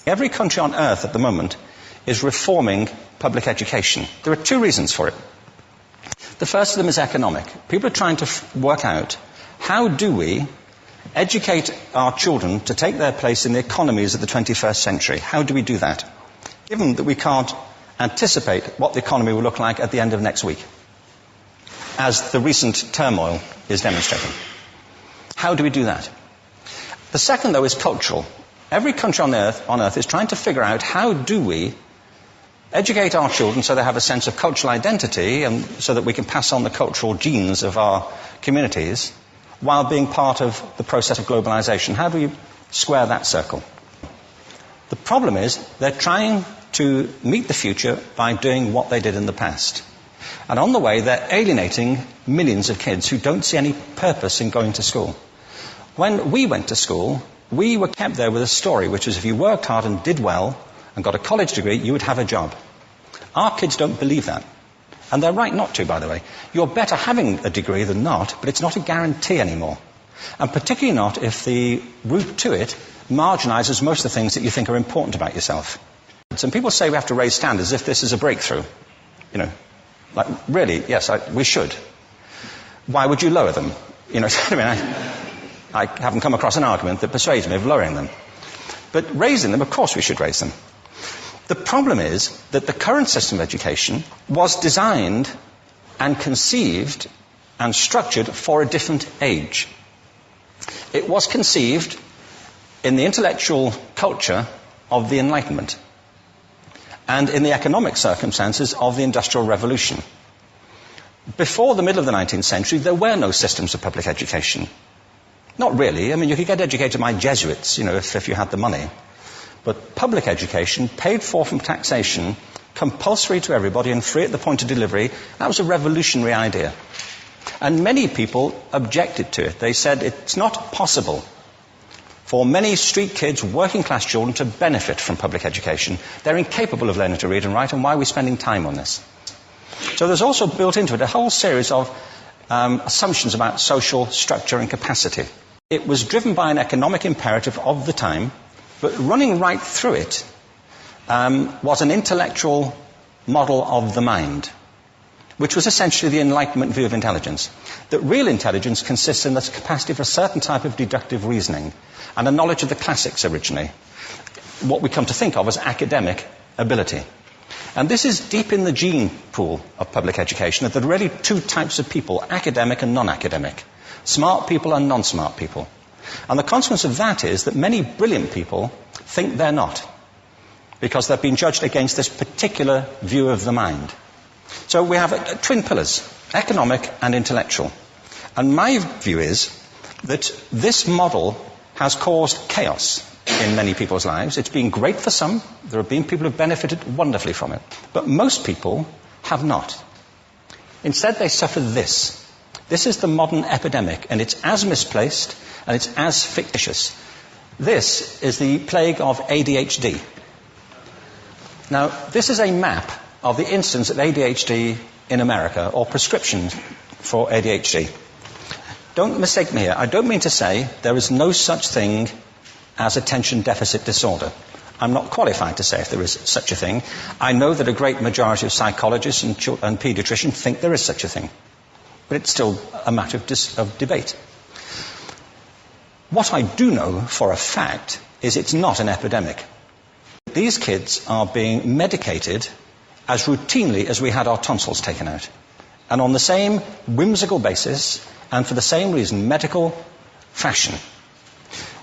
Every country on earth at the moment is reforming public education. There are two reasons for it. The first of them is economic. People are trying to work out, how do we educate our children to take their place in the economies of the 21st century? How do we do that? Given that we can't anticipate what the economy will look like at the end of next week, as the recent turmoil is demonstrating. How do we do that? The second, though, is cultural. Every country on earth is trying to figure out, how do we educate our children so they have a sense of cultural identity and so that we can pass on the cultural genes of our communities while being part of the process of globalization. How do we square that circle? The problem is they're trying to meet the future by doing what they did in the past. And on the way, they're alienating millions of kids who don't see any purpose in going to school. When we went to school, we were kept there with a story, which is if you worked hard and did well and got a college degree, you would have a job. Our kids don't believe that. And they're right not to, by the way. You're better having a degree than not, but it's not a guarantee anymore. And particularly not if the route to it marginalizes most of the things that you think are important about yourself. Some people say we have to raise standards as if this is a breakthrough. You know, like, really, yes, we should. Why would you lower them? You know, I mean, I haven't come across an argument that persuades me of lowering them. But raising them, of course we should raise them. The problem is that the current system of education was designed and conceived and structured for a different age. It was conceived in the intellectual culture of the Enlightenment and in the economic circumstances of the Industrial Revolution. Before the middle of the 19th century, there were no systems of public education. Not really. I mean, you could get educated by Jesuits, you know, if you had the money. But public education, paid for from taxation, compulsory to everybody and free at the point of delivery, that was a revolutionary idea. And many people objected to it. They said it's not possible for many street kids, working class children, to benefit from public education. They're incapable of learning to read and write, and why are we spending time on this? So there's also built into it a whole series of assumptions about social structure and capacity. It was driven by an economic imperative of the time, but running right through it was an intellectual model of the mind, which was essentially the Enlightenment view of intelligence. That real intelligence consists in the capacity for a certain type of deductive reasoning and a knowledge of the classics originally, what we come to think of as academic ability. And this is deep in the gene pool of public education, that there are really two types of people, academic and non-academic, smart people and non-smart people. And the consequence of that is that many brilliant people think they're not, because they've been judged against this particular view of the mind. So we have twin pillars, economic and intellectual. And my view is that this model has caused chaos in many people's lives. It's been great for some. There have been people who have benefited wonderfully from it. But most people have not. Instead, they suffer this. This is the modern epidemic, and it's as misplaced and it's as fictitious. This is the plague of ADHD. Now, this is a map of the incidence of ADHD in America, or prescriptions for ADHD. Don't mistake me here. I don't mean to say there is no such thing as attention deficit disorder. I'm not qualified to say if there is such a thing. I know that a great majority of psychologists and paediatricians think there is such a thing. But it's still a matter of debate. What I do know for a fact is it's not an epidemic. These kids are being medicated as routinely as we had our tonsils taken out. And on the same whimsical basis, and for the same reason, medical fashion.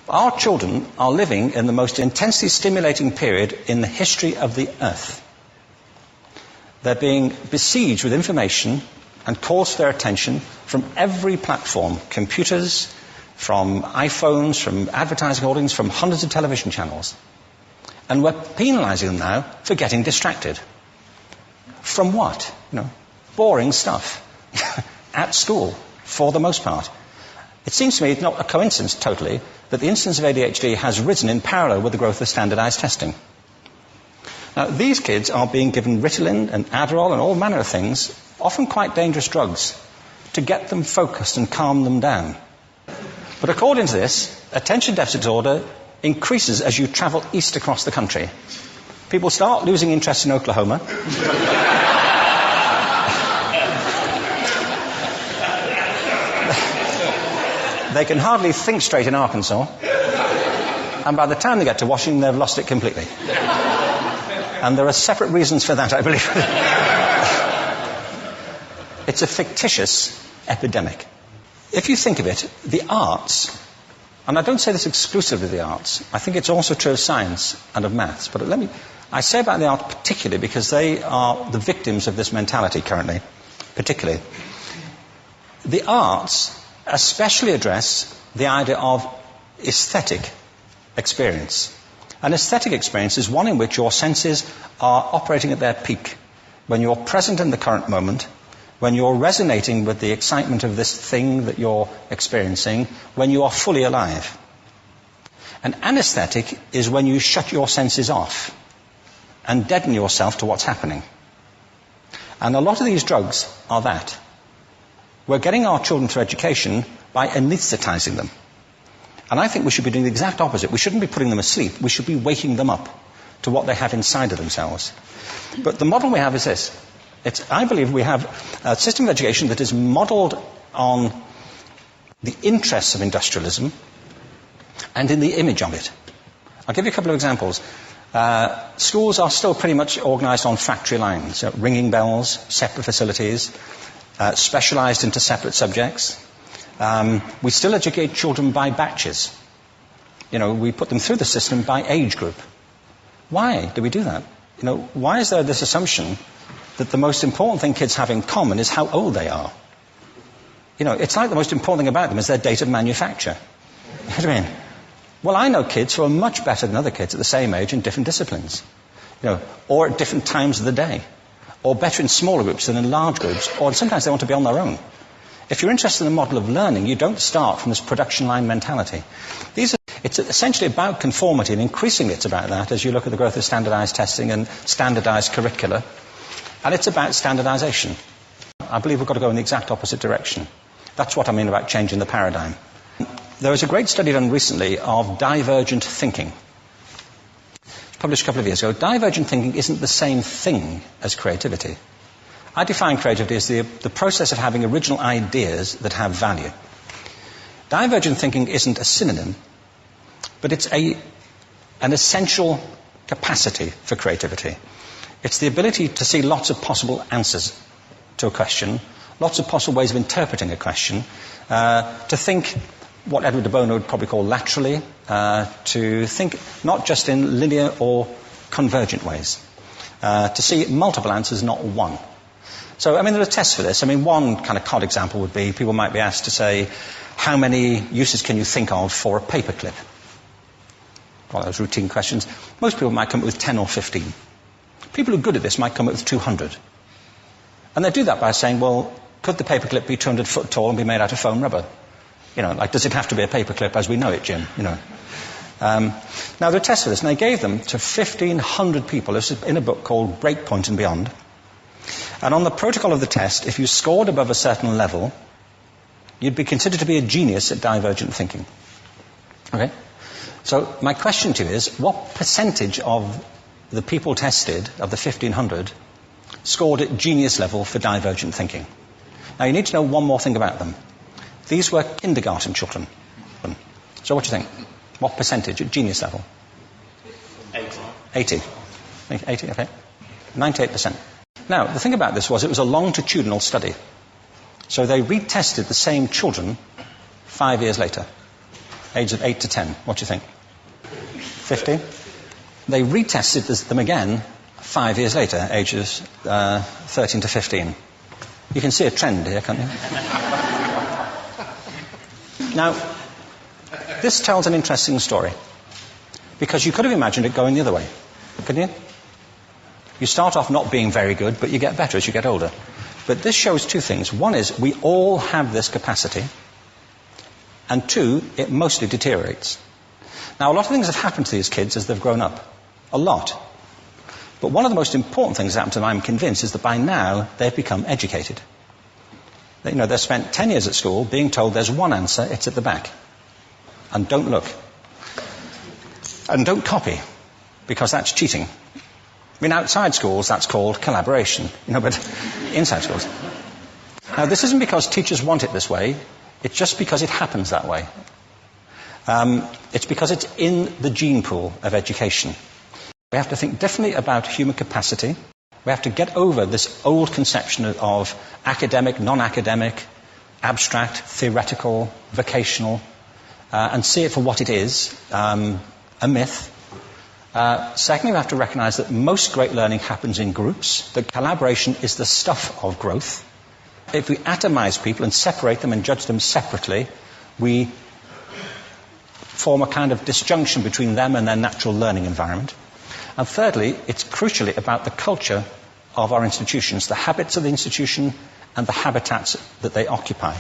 Our children are living in the most intensely stimulating period in the history of the earth. They're being besieged with information and calls for their attention from every platform, computers, from iPhones, from advertising hoardings, from hundreds of television channels. And we're penalizing them now for getting distracted. From what? Boring stuff. At school, for the most part. It seems to me it's not a coincidence totally that the incidence of ADHD has risen in parallel with the growth of standardized testing. Now, these kids are being given Ritalin and Adderall and all manner of things, often quite dangerous drugs, to get them focused and calm them down. But according to this, attention deficit disorder increases as you travel east across the country. People start losing interest in Oklahoma. They can hardly think straight in Arkansas. And by the time they get to Washington, they've lost it completely. And there are separate reasons for that, I believe. It's a fictitious epidemic. If you think of it, the arts, and I don't say this exclusively of the arts, I think it's also true of science and of maths, but I say about the arts particularly because they are the victims of this mentality currently, particularly. The arts especially address the idea of aesthetic experience. An aesthetic experience is one in which your senses are operating at their peak, when you're present in the current moment, when you're resonating with the excitement of this thing that you're experiencing, when you are fully alive. An anesthetic is when you shut your senses off and deaden yourself to what's happening. And a lot of these drugs are that. We're getting our children through education by anesthetizing them. And I think we should be doing the exact opposite. We shouldn't be putting them asleep. We should be waking them up to what they have inside of themselves. But the model we have is this. I believe we have a system of education that is modeled on the interests of industrialism and in the image of it. I'll give you a couple of examples. Schools are still pretty much organized on factory lines, ringing bells, separate facilities, specialized into separate subjects. We still educate children by batches. We put them through the system by age group. Why do we do that? Why is there this assumption that the most important thing kids have in common is how old they are? It's like the most important thing about them is their date of manufacture. You know what I mean? Well, I know kids who are much better than other kids at the same age in different disciplines, or at different times of the day, or better in smaller groups than in large groups, or sometimes they want to be on their own. If you're interested in a model of learning, you don't start from this production line mentality. It's essentially about conformity, and increasingly it's about that as you look at the growth of standardized testing and standardized curricula. And it's about standardization. I believe we've got to go in the exact opposite direction. That's what I mean about changing the paradigm. There was a great study done recently of divergent thinking. It was published a couple of years ago. Divergent thinking isn't the same thing as creativity. I define creativity as the process of having original ideas that have value. Divergent thinking isn't a synonym, but it's an essential capacity for creativity. It's the ability to see lots of possible answers to a question, lots of possible ways of interpreting a question, to think what Edward de Bono would probably call laterally, to think not just in linear or convergent ways, to see multiple answers, not one. So, there are tests for this. One kind of cod example would be people might be asked to say, how many uses can you think of for a paperclip? Well, those routine questions. Most people might come up with 10 or 15. People who are good at this might come up with 200. And they do that by saying, well, could the paperclip be 200 foot tall and be made out of foam rubber? Does it have to be a paperclip as we know it, Jim? Now, there are tests for this, and they gave them to 1,500 people. This is in a book called Breakpoint and Beyond. And on the protocol of the test, if you scored above a certain level, you'd be considered to be a genius at divergent thinking. Okay? So my question to you is, what percentage of the people tested, of the 1,500, scored at genius level for divergent thinking? Now, you need to know one more thing about them. These were kindergarten children. So what do you think? What percentage at genius level? 80. 80, okay. 98%. Now, the thing about this was it was a longitudinal study. So they retested the same children 5 years later, ages of 8 to 10. What do you think? 50? They retested them again 5 years later, ages 13 to 15. You can see a trend here, can't you? Now, this tells an interesting story, because you could have imagined it going the other way, couldn't you? You start off not being very good, but you get better as you get older. But this shows two things. One is we all have this capacity, and two, it mostly deteriorates. Now, a lot of things have happened to these kids as they've grown up. A lot. But one of the most important things that happened to them, I'm convinced, is that by now they've become educated. They've spent 10 years at school being told there's one answer, it's at the back. And don't look. And don't copy, because that's cheating. I mean, outside schools, that's called collaboration, but inside schools. Now, this isn't because teachers want it this way, it's just because it happens that way. It's because it's in the gene pool of education. We have to think differently about human capacity. We have to get over this old conception of academic, non-academic, abstract, theoretical, vocational, and see it for what it is, a myth. Secondly, we have to recognize that most great learning happens in groups, that collaboration is the stuff of growth. If we atomize people and separate them and judge them separately, we form a kind of disjunction between them and their natural learning environment. And thirdly, it's crucially about the culture of our institutions, the habits of the institution and the habitats that they occupy.